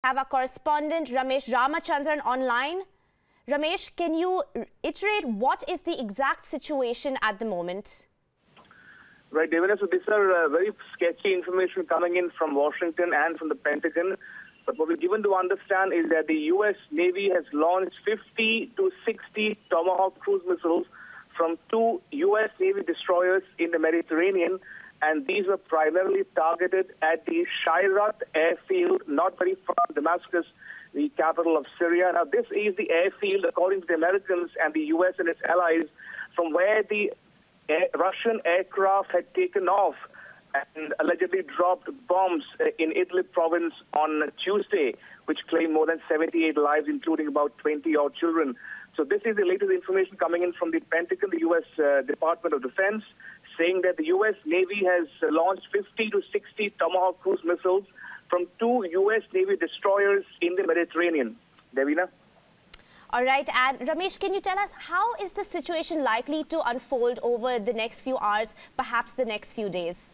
Have our correspondent Ramesh Ramachandran online. Ramesh, can you iterate what is the exact situation at the moment? Right, Devina. So these are very sketchy information coming in from Washington and from the Pentagon. But what we're given to understand is that the U.S. Navy has launched 50 to 60 Tomahawk cruise missiles from 2 U.S. Navy destroyers in the Mediterranean. And these were primarily targeted at the Shayrat airfield, not very far from Damascus, the capital of Syria. Now, this is the airfield, according to the Americans and the U.S. and its allies, from where the Russian aircraft had taken off and allegedly dropped bombs in Idlib province on Tuesday, which claimed more than 78 lives, including about 20-odd children. So this is the latest information coming in from the Pentagon, the U.S. Department of Defense, saying that the U.S. Navy has launched 50 to 60 Tomahawk cruise missiles from 2 U.S. Navy destroyers in the Mediterranean. Devina? All right, and Ramesh, can you tell us how is the situation likely to unfold over the next few hours, perhaps the next few days?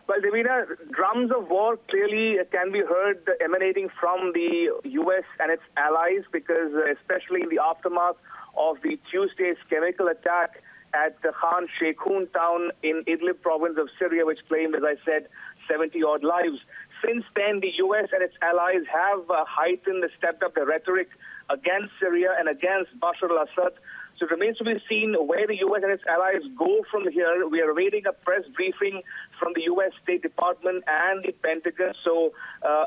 Well, Devina, drums of war clearly can be heard emanating from the U.S. and its allies, because especially in the aftermath of the Tuesday's chemical attack at the Khan Sheikhoun town in Idlib province of Syria, which claimed, as I said, 70-odd lives. Since then, the U.S. and its allies have heightened, stepped up the rhetoric against Syria and against Bashar al-Assad. So it remains to be seen where the U.S. and its allies go from here. We are awaiting a press briefing from the U.S. State Department and the Pentagon. So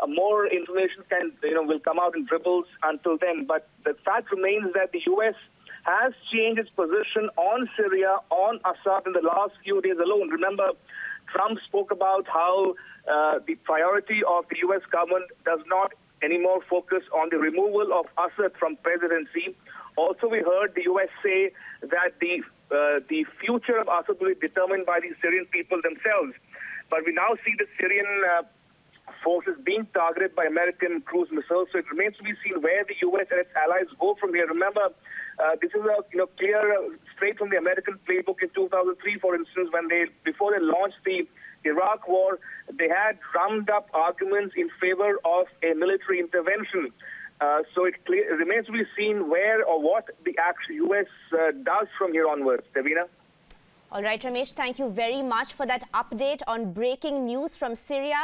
more information will come out in dribbles until then. But the fact remains that the U.S. has changed its position on Syria, on Assad in the last few days alone. Remember, Trump spoke about how the priority of the U.S. government does not anymore focus on the removal of Assad from presidency. Also, we heard the U.S. say that the future of Assad will be determined by the Syrian people themselves. But we now see the Syrian forces being targeted by American cruise missiles. So it remains to be seen where the U.S. and its allies go from here. Remember, this is a clear, straight from the American playbook in 2003, for instance, when before they launched the Iraq war, they had drummed up arguments in favor of a military intervention. So it remains to be seen where or what the U.S. does from here onwards. Devina? All right, Ramesh, thank you very much for that update on breaking news from Syria.